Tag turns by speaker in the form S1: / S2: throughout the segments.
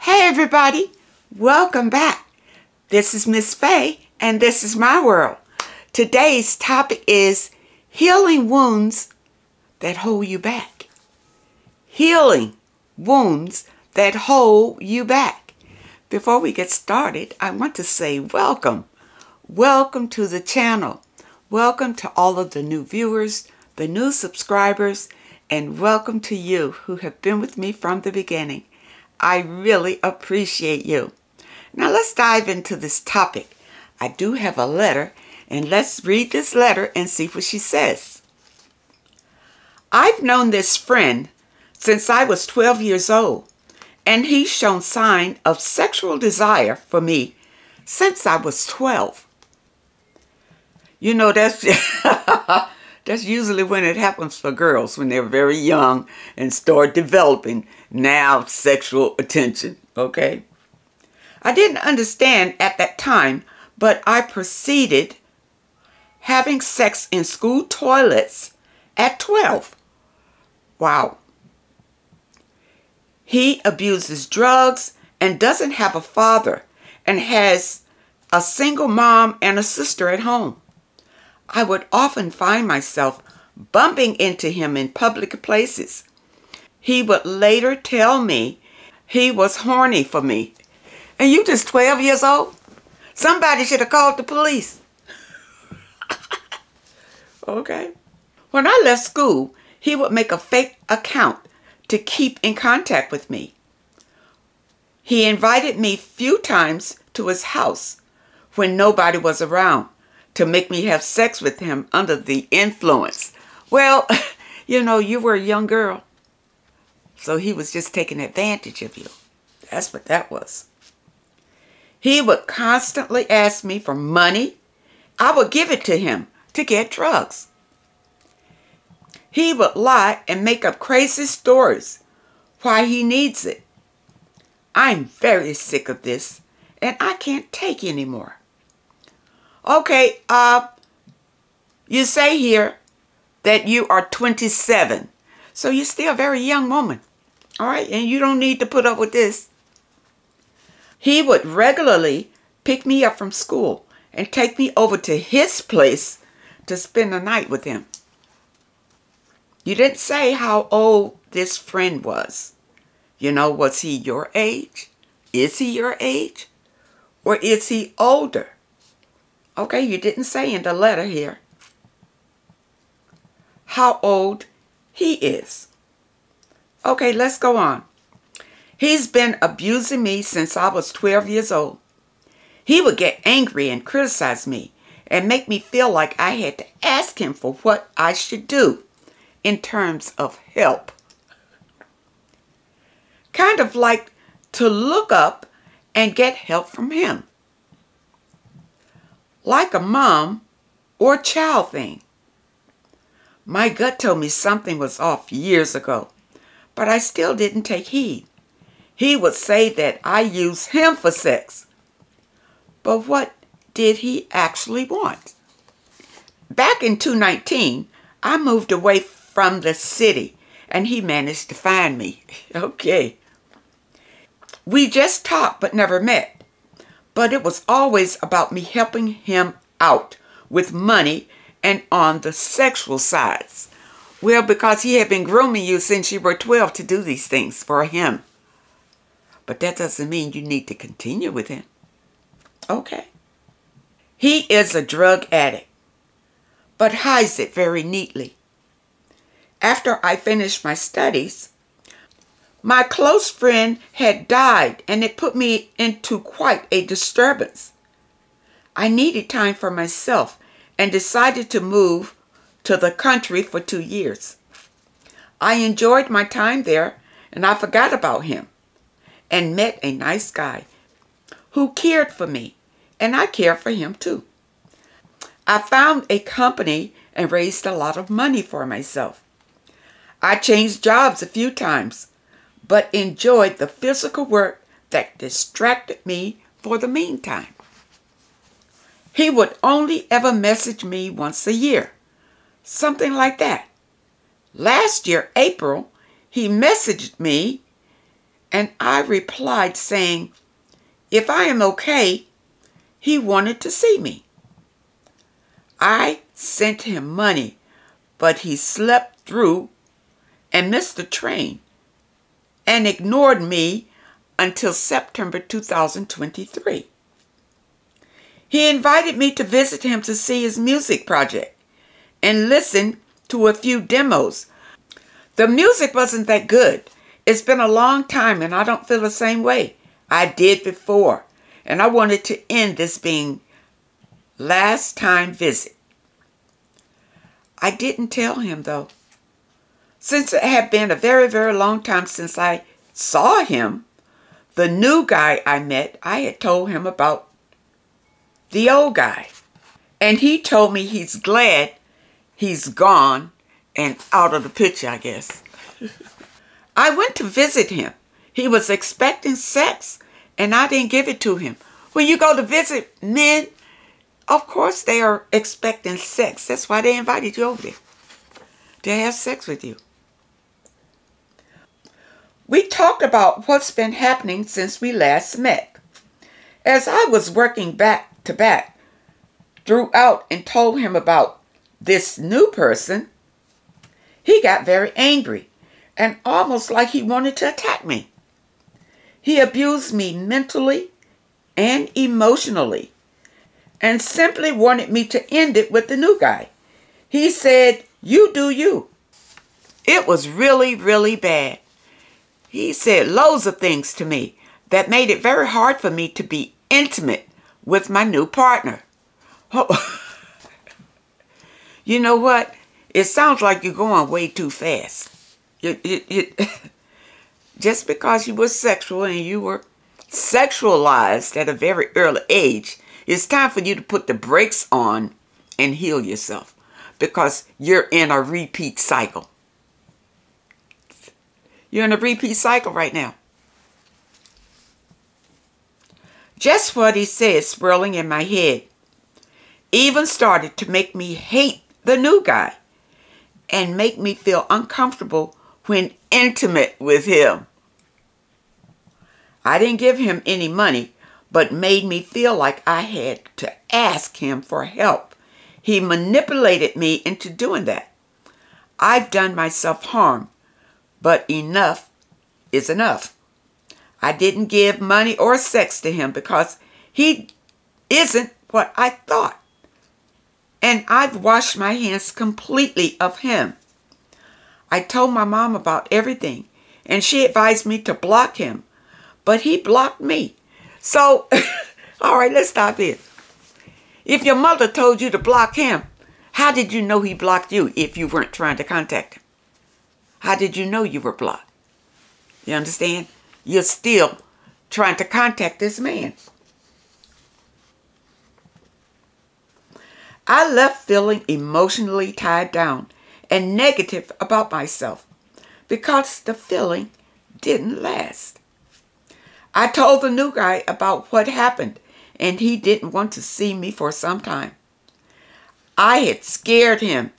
S1: Hey everybody, welcome back. This is Miss Faye and this is my world. Today's topic is healing wounds that hold you back. Healing wounds that hold you back. Before we get started, I want to say welcome. Welcome to the channel. Welcome to all of the new viewers, the new subscribers, and welcome to you who have been with me from the beginning. I really appreciate you. Now let's dive into this topic. I do have a letter, and let's read this letter and see what she says. I've known this friend since I was 12 years old, and he's shown sign of sexual desire for me since I was 12. You know, that's that's usually when it happens for girls, when they're very young and start developing now sexual attention, okay? I didn't understand at that time, but I proceeded having sex in school toilets at 12. Wow. He abuses drugs and doesn't have a father and has a single mom and a sister at home. I would often find myself bumping into him in public places. He would later tell me he was horny for me. And you just 12 years old? Somebody should have called the police. Okay. When I left school, he would make a fake account to keep in contact with me. He invited me few times to his house when nobody was around to make me have sex with him under the influence. Well, you know, you were a young girl, so he was just taking advantage of you. That's what that was. He would constantly ask me for money. I would give it to him to get drugs. He would lie and make up crazy stories why he needs it. I'm very sick of this, and I can't take anymore. Okay, you say here that you are 27, so you're still a very young woman, all right? And you don't need to put up with this. He would regularly pick me up from school and take me over to his place to spend the night with him. You didn't say how old this friend was. You know, was he your age? Is he your age? Or is he older? Okay, you didn't say in the letter here how old he is. Okay, let's go on. He's been abusing me since I was 12 years old. He would get angry and criticize me and make me feel like I had to ask him for what I should do in terms of help. Kind of like to look up and get help from him. Like a mom or child thing. My gut told me something was off years ago, but I still didn't take heed. He would say that I use him for sex. But what did he actually want? Back in 2019, I moved away from the city, and he managed to find me. Okay. We just talked but never met. But it was always about me helping him out with money and on the sexual sides. Well, because he had been grooming you since you were 12 to do these things for him. But that doesn't mean you need to continue with him. Okay. He is a drug addict, but hides it very neatly. After I finished my studies, my close friend had died, and it put me into quite a disturbance. I needed time for myself and decided to move to the country for 2 years. I enjoyed my time there, and I forgot about him and met a nice guy who cared for me, and I cared for him too. I found a company and raised a lot of money for myself. I changed jobs a few times, but enjoyed the physical work that distracted me for the meantime. He would only ever message me once a year, something like that. Last year, April, he messaged me and I replied saying, if I am okay, he wanted to see me. I sent him money, but he slept through and missed the train and ignored me until September 2023. He invited me to visit him to see his music project and listen to a few demos. The music wasn't that good. It's been a long time and I don't feel the same way I did before. And I wanted to end this being last time visit. I didn't tell him though. Since it had been a very, very long time since I saw him, the new guy I met, I had told him about the old guy. And he told me he's glad he's gone and out of the picture, I guess. I went to visit him. He was expecting sex, and I didn't give it to him. When you go to visit men, of course they are expecting sex. That's why they invited you over there, to have sex with you. We talked about what's been happening since we last met. As I was working back to back throughout and told him about this new person, he got very angry and almost like he wanted to attack me. He abused me mentally and emotionally and simply wanted me to end it with the new guy. He said, "You do you." It was really, really bad. He said loads of things to me that made it very hard for me to be intimate with my new partner. Oh. You know what? It sounds like you're going way too fast. Just because you were sexual and you were sexualized at a very early age, it's time for you to put the brakes on and heal yourself, because you're in a repeat cycle. You're in a repeat cycle right now. Just what he said swirling in my head even started to make me hate the new guy and make me feel uncomfortable when intimate with him. I didn't give him any money, but made me feel like I had to ask him for help. He manipulated me into doing that. I've done myself harm, but enough is enough. I didn't give money or sex to him because he isn't what I thought. And I've washed my hands completely of him. I told my mom about everything, and she advised me to block him, but he blocked me. So, all right, let's stop here. If your mother told you to block him, how did you know he blocked you if you weren't trying to contact him? How did you know you were blocked? You understand? You're still trying to contact this man. I left feeling emotionally tied down and negative about myself because the feeling didn't last. I told the new guy about what happened, and he didn't want to see me for some time. I had scared him,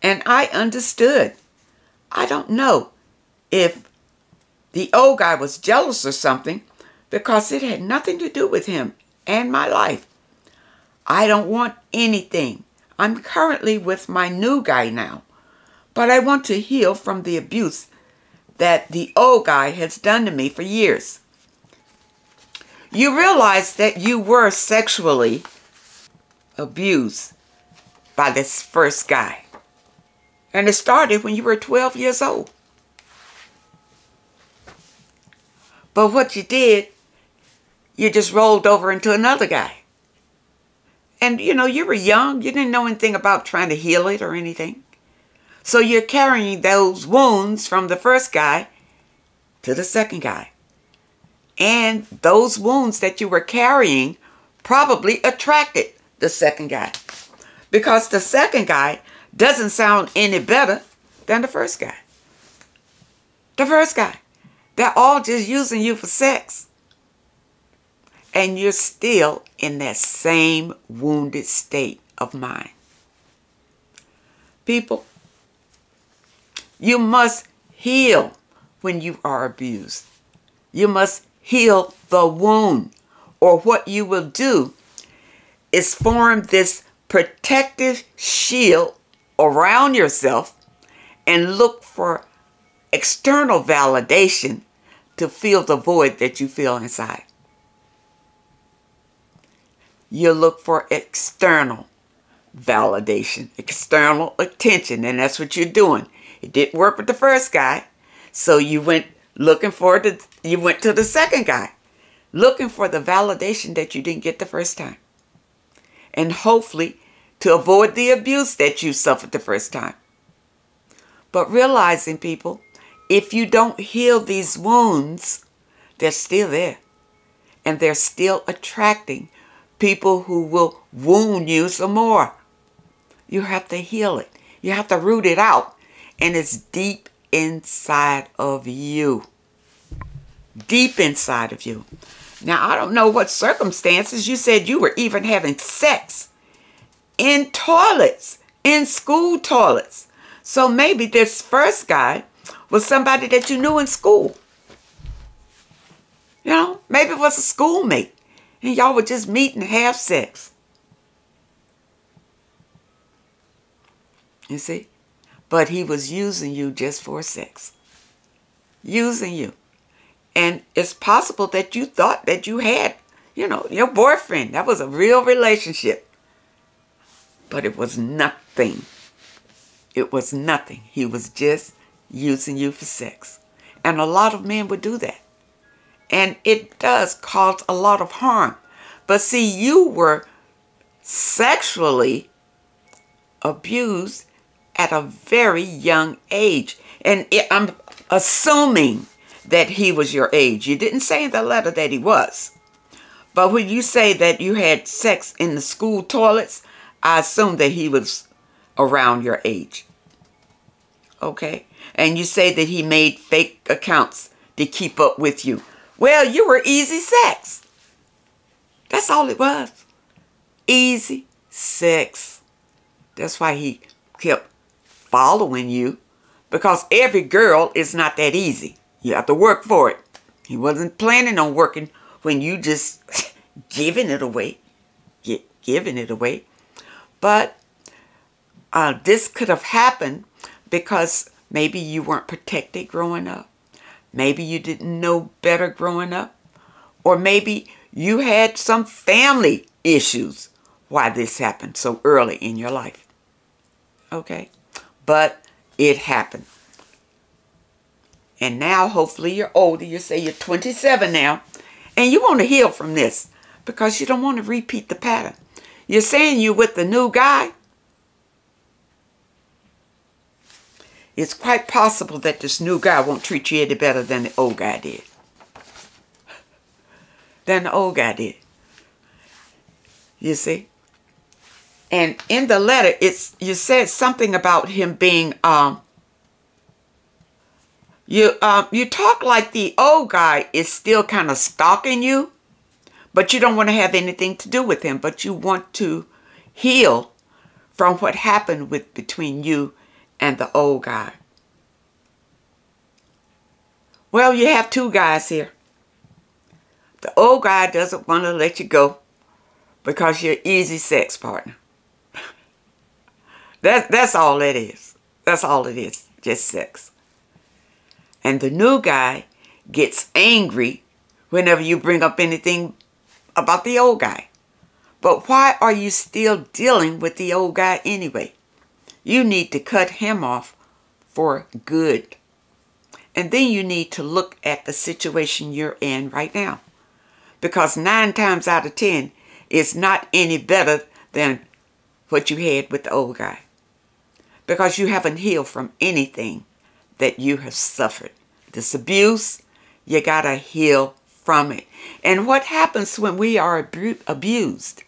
S1: and I understood. I don't know if the old guy was jealous or something, because it had nothing to do with him and my life. I don't want anything. I'm currently with my new guy now, but I want to heal from the abuse that the old guy has done to me for years. You realize that you were sexually abused by this first guy, and it started when you were 12 years old. But what you did, you just rolled over into another guy. And, you know, you were young. You didn't know anything about trying to heal it or anything. So you're carrying those wounds from the first guy to the second guy. And those wounds that you were carrying probably attracted the second guy, because the second guy doesn't sound any better than the first guy. The first guy. They're all just using you for sex. And you're still in that same wounded state of mind. People, you must heal when you are abused. You must heal the wound. Or what you will do is form this protective shield around yourself and look for external validation to fill the void that you feel inside. You look for external validation, external attention, and that's what you're doing. It didn't work with the first guy, so you went you went to the second guy, looking for the validation that you didn't get the first time. And hopefully to avoid the abuse that you suffered the first time. But realizing, people, if you don't heal these wounds, they're still there. And they're still attracting people who will wound you some more. You have to heal it. You have to root it out. And it's deep inside of you. Deep inside of you. Now, I don't know what circumstances. You said you were even having sex in toilets, in school toilets. So maybe this first guy was somebody that you knew in school. You know, maybe it was a schoolmate. And y'all were just meeting to have sex. You see? But he was using you just for sex. Using you. And it's possible that you thought that you had, you know, your boyfriend. That was a real relationship. But it was nothing. It was nothing. He was just using you for sex. And a lot of men would do that. And it does cause a lot of harm. But see, you were sexually abused at a very young age. And I'm assuming that he was your age. You didn't say in the letter that he was. But when you say that you had sex in the school toilets, I assume that he was around your age. Okay? And you say that he made fake accounts to keep up with you. Well, you were easy sex. That's all it was. Easy sex. That's why he kept following you. Because every girl is not that easy. You have to work for it. He wasn't planning on working when you just giving it away. Giving it away. But this could have happened because maybe you weren't protected growing up. Maybe you didn't know better growing up. Or maybe you had some family issues why this happened so early in your life. Okay? But it happened. And now, hopefully, you're older. You say you're 27 now. And you want to heal from this because you don't want to repeat the pattern. You're saying you're with the new guy. It's quite possible that this new guy won't treat you any better than the old guy did. You see? And in the letter, you said something about him being... You talk like the old guy is still kind of stalking you, but you don't want to have anything to do with him, but you want to heal from what happened between you and the old guy. Well, you have two guys here. The old guy doesn't want to let you go because you're an easy sex partner. That's all it is. That's all it is, just sex. And the new guy gets angry whenever you bring up anything about the old guy. But why are you still dealing with the old guy anyway? You need to cut him off for good. And then you need to look at the situation you're in right now. Because 9 times out of 10, it's not any better than what you had with the old guy. Because you haven't healed from anything that you have suffered. This abuse, you gotta heal from it. And what happens when we are abused?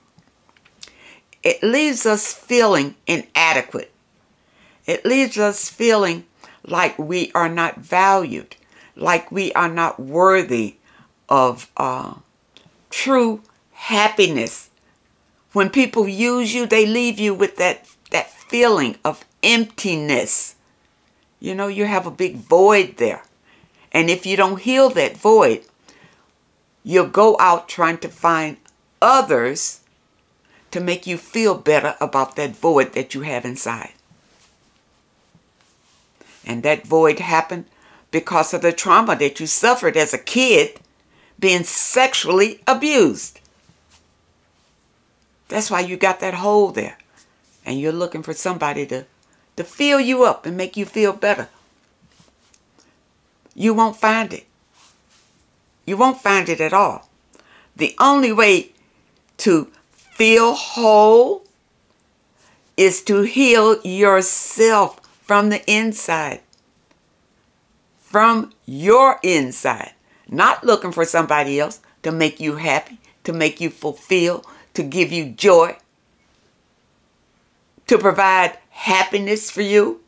S1: It leaves us feeling inadequate. It leaves us feeling like we are not valued, like we are not worthy of true happiness. When people use you, they leave you with that feeling of emptiness. You know, you have a big void there. And if you don't heal that void, you'll go out trying to find others to make you feel better about that void that you have inside. And that void happened because of the trauma that you suffered as a kid being sexually abused. That's why you got that hole there. And you're looking for somebody to fill you up and make you feel better. You won't find it. You won't find it at all. The only way to feel whole is to heal yourself from the inside. From your inside. Not looking for somebody else to make you happy, to make you fulfill, to give you joy, to provide happiness for you.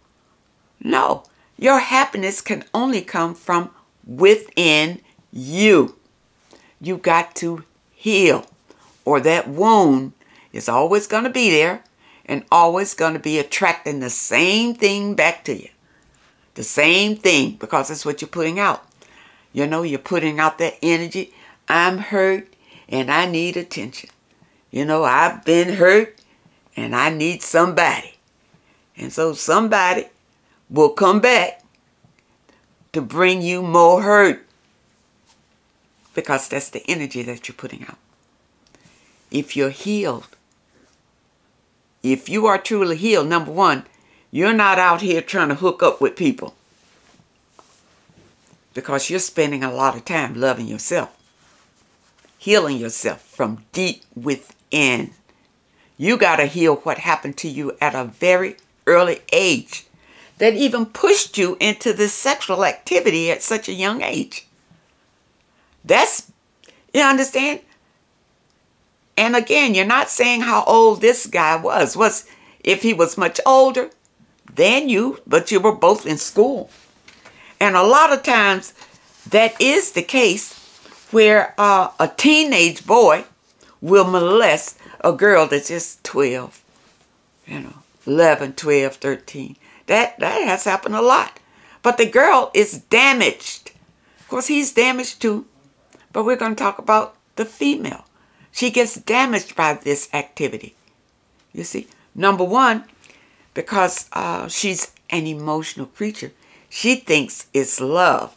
S1: No, your happiness can only come from within you. You got to heal, or that wound is always going to be there and always going to be attracting the same thing back to you. The same thing, because that's what you're putting out. You know, you're putting out that energy. I'm hurt and I need attention. You know, I've been hurt and I need somebody. And so somebody will come back to bring you more hurt, because that's the energy that you're putting out. If you're healed, if you are truly healed, number one, you're not out here trying to hook up with people, because you're spending a lot of time loving yourself, healing yourself from deep within. You got to heal what happened to you at a very early age that even pushed you into this sexual activity at such a young age. That's, you understand? And again, you're not saying how old this guy was. If he was much older than you, but you were both in school. And a lot of times that is the case, where a teenage boy will molest a girl that's just 12, 11, 12, 13. That has happened a lot. But the girl is damaged. Of course, he's damaged too. But we're going to talk about the female. She gets damaged by this activity. You see, number one, because she's an emotional creature. She thinks it's love.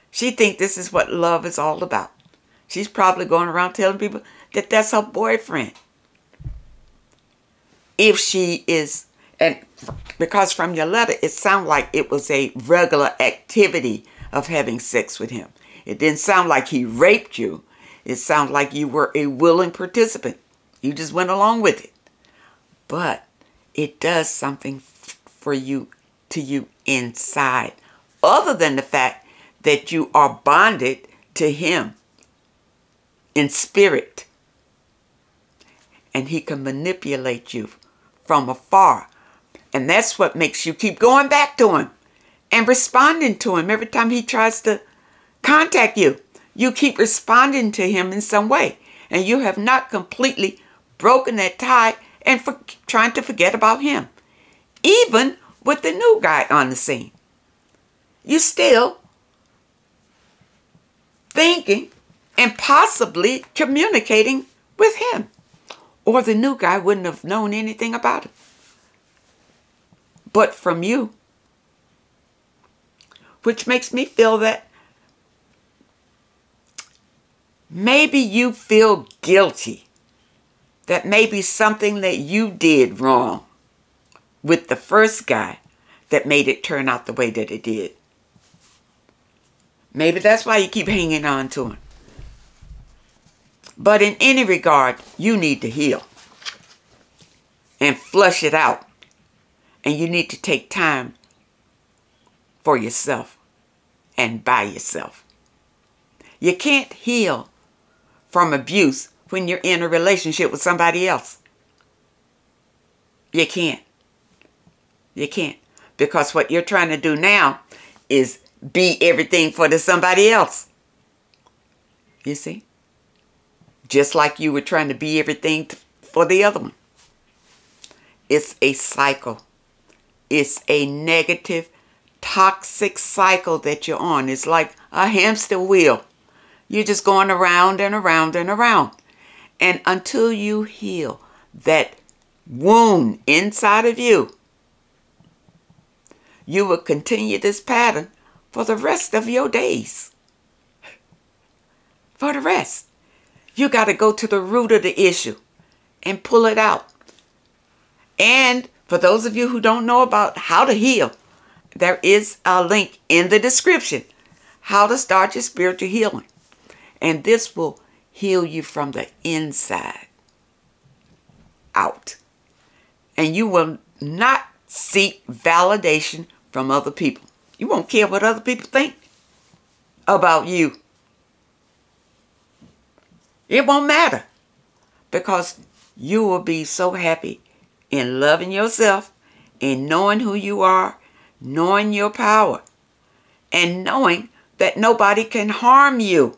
S1: She thinks this is what love is all about. She's probably going around telling people that that's her boyfriend. If she is, and because from your letter, it sounded like it was a regular activity of having sex with him. It didn't sound like he raped you. It sounded like you were a willing participant. You just went along with it. But it does something for you, to you inside, other than the fact that you are bonded to him in spirit. And he can manipulate you from afar. And that's what makes you keep going back to him and responding to him every time he tries to contact you. You keep responding to him in some way. And you have not completely broken that tie and trying to forget about him. Even with the new guy on the scene. You still thinking and possibly communicating with him. Or the new guy wouldn't have known anything about it. But from you. Which makes me feel that maybe you feel guilty. That maybe something that you did wrong with the first guy that made it turn out the way that it did. Maybe that's why you keep hanging on to him. But in any regard, you need to heal and flush it out. And you need to take time for yourself and by yourself. You can't heal from abuse when you're in a relationship with somebody else. You can't. You can't. Because what you're trying to do now is be everything for the somebody else. You see? Just like you were trying to be everything for the other one. It's a cycle. It's a negative, toxic cycle that you're on. It's like a hamster wheel. You're just going around and around and around. And until you heal that wound inside of you, you will continue this pattern for the rest of your days. For the rest. You got to go to the root of the issue and pull it out. And for those of you who don't know about how to heal, there is a link in the description, how to start your spiritual healing. And this will heal you from the inside out. And you will not seek validation from other people. You won't care what other people think about you. It won't matter, because you will be so happy in loving yourself, in knowing who you are, knowing your power, and knowing that nobody can harm you.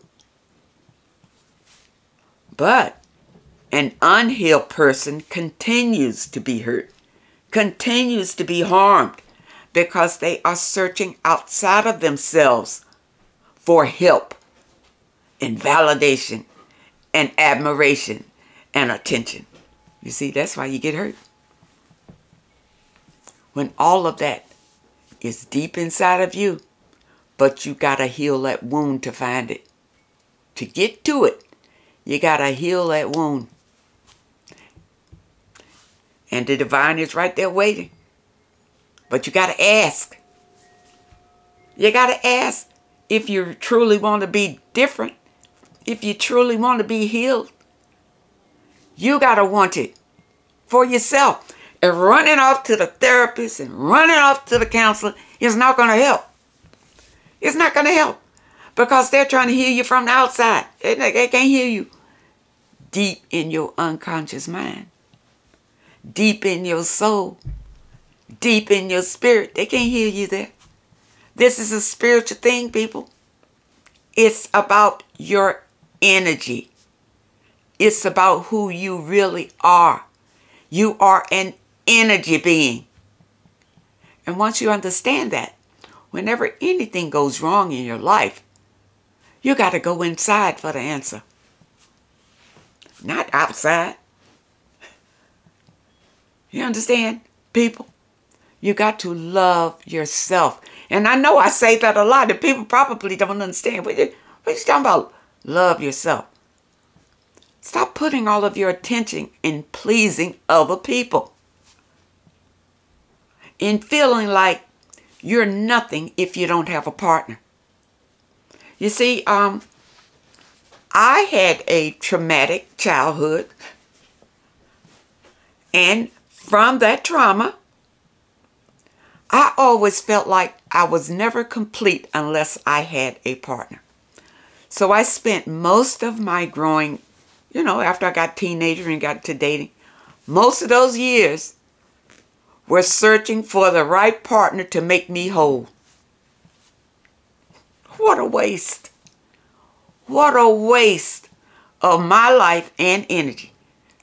S1: But an unhealed person continues to be hurt, continues to be harmed, because they are searching outside of themselves for help and validation and admiration and attention. You see, that's why you get hurt. When all of that is deep inside of you, but you got to heal that wound to find it. To get to it, you got to heal that wound. And the divine is right there waiting. But you got to ask. You got to ask if you truly want to be different. If you truly want to be healed. You got to want it for yourself. And running off to the therapist and running off to the counselor is not going to help. It's not going to help. Because they're trying to heal you from the outside. They can't heal you deep in your unconscious mind. Deep in your soul. Deep in your spirit. They can't heal you there. This is a spiritual thing, people. It's about your energy. It's about who you really are. You are an energy being. And once you understand that, whenever anything goes wrong in your life, you got to go inside for the answer. Not outside. You understand, people? You got to love yourself. And I know I say that a lot, and people probably don't understand. What you talking about? Love yourself. Stop putting all of your attention in pleasing other people. In feeling like you're nothing if you don't have a partner. You see, I had a traumatic childhood. And from that trauma, I always felt like I was never complete unless I had a partner. So I spent most of my growing, after I got teenager and got to dating, most of those years were searching for the right partner to make me whole. What a waste. What a waste of my life and energy.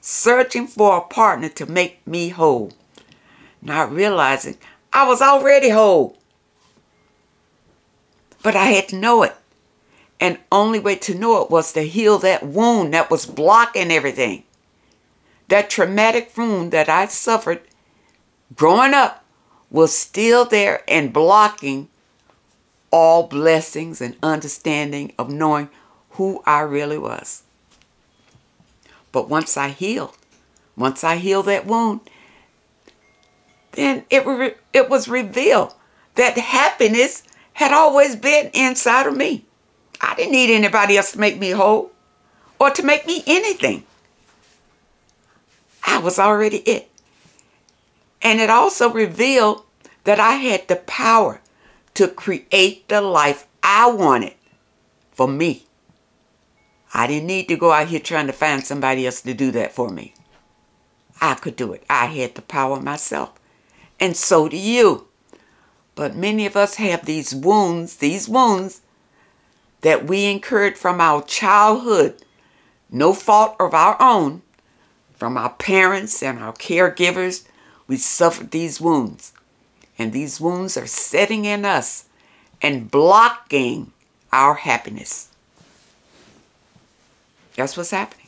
S1: Searching for a partner to make me whole. Not realizing I was already whole. But I had to know it. And only way to know it was to heal that wound that was blocking everything. That traumatic wound that I suffered growing up was still there and blocking all blessings and understanding of knowing who I really was. But once I healed that wound, then it was revealed that happiness had always been inside of me. I didn't need anybody else to make me whole or to make me anything. I was already it. And it also revealed that I had the power to create the life I wanted for me. I didn't need to go out here trying to find somebody else to do that for me. I could do it. I had the power myself. And so do you. But many of us have these wounds that we incurred from our childhood, no fault of our own, from our parents and our caregivers. We suffered these wounds. And these wounds are setting in us and blocking our happiness. That's what's happening.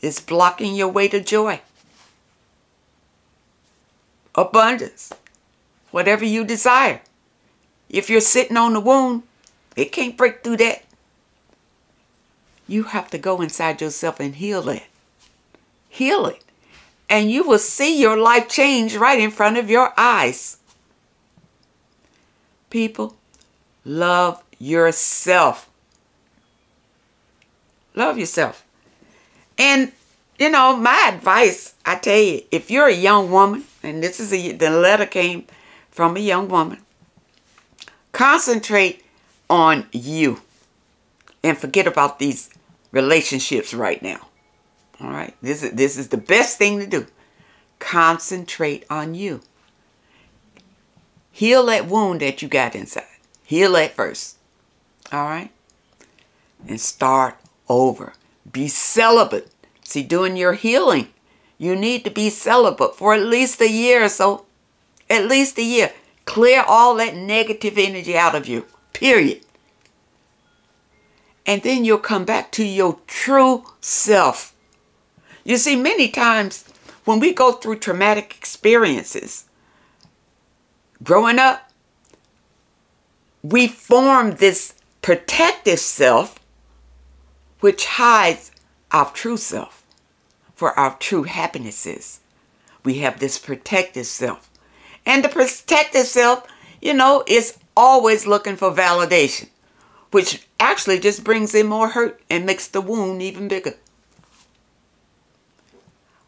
S1: It's blocking your way to joy, abundance, whatever you desire. If you're sitting on the wound, it can't break through that. You have to go inside yourself and heal it. Heal it. And you will see your life change right in front of your eyes. People, love yourself. Love yourself. And, you know, my advice, I tell you, if you're a young woman, and this is the letter came from a young woman, concentrate on you and forget about these relationships right now. All right? This is the best thing to do. Concentrate on you. Heal that wound that you got inside. Heal that first. All right? And start over. Be celibate. See, doing your healing, you need to be celibate for at least a year or so. At least a year. Clear all that negative energy out of you. Period. And then you'll come back to your true self. You see, many times when we go through traumatic experiences, growing up, we form this protective self which hides our true self for our true happinesses. We have this protective self. And the protective self, you know, is always looking for validation, which actually just brings in more hurt and makes the wound even bigger.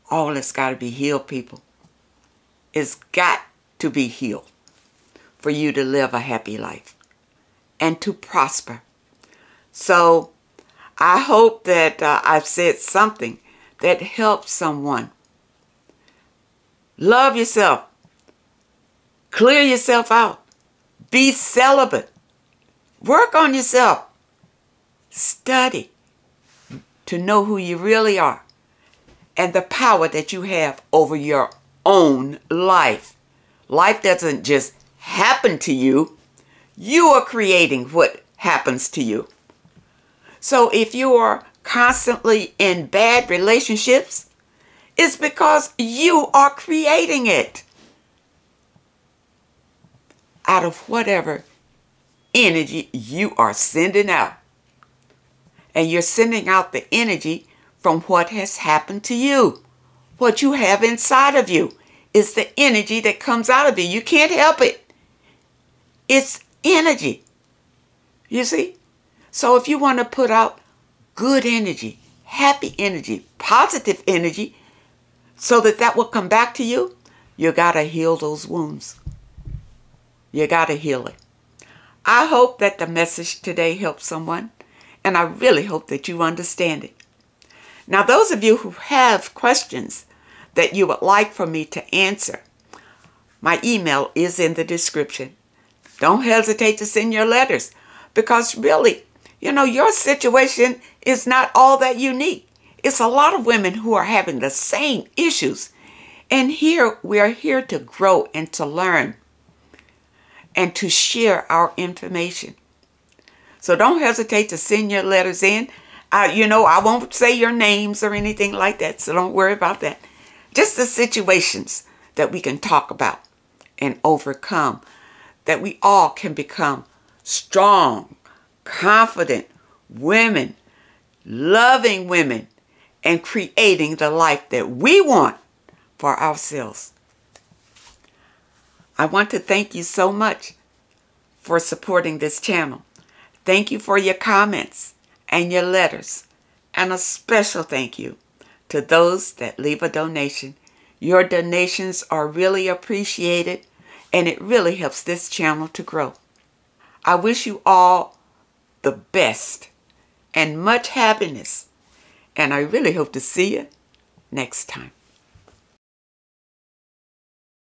S1: All that's got to be healed, people. It's got to be healed for you to live a happy life and to prosper. So I hope that I've said something that helps someone. Love yourself. Clear yourself out. Be celibate. Work on yourself. Study to know who you really are and the power that you have over your own life. Life doesn't just happen to you. You are creating what happens to you. So if you are constantly in bad relationships, it's because you are creating it out of whatever energy you are sending out. And you're sending out the energy from what has happened to you. What you have inside of you is the energy that comes out of you. You can't help it. It's energy. You see? So if you want to put out good energy, happy energy, positive energy, so that will come back to you, you got to heal those wounds. You got to heal it. I hope that the message today helps someone, and I really hope that you understand it. Now, those of you who have questions that you would like for me to answer, my email is in the description. Don't hesitate to send your letters, because really, you know, your situation is not all that unique. It's a lot of women who are having the same issues. And here, we are here to grow and to learn and to share our information. So don't hesitate to send your letters in. You know, I won't say your names or anything like that, so don't worry about that. Just the situations that we can talk about and overcome, that we all can become strong, confident women, loving women, and creating the life that we want for ourselves. I want to thank you so much for supporting this channel. Thank you for your comments and your letters. And a special thank you to those that leave a donation. Your donations are really appreciated, and it really helps this channel to grow. I wish you all the best and much happiness. And I really hope to see you next time.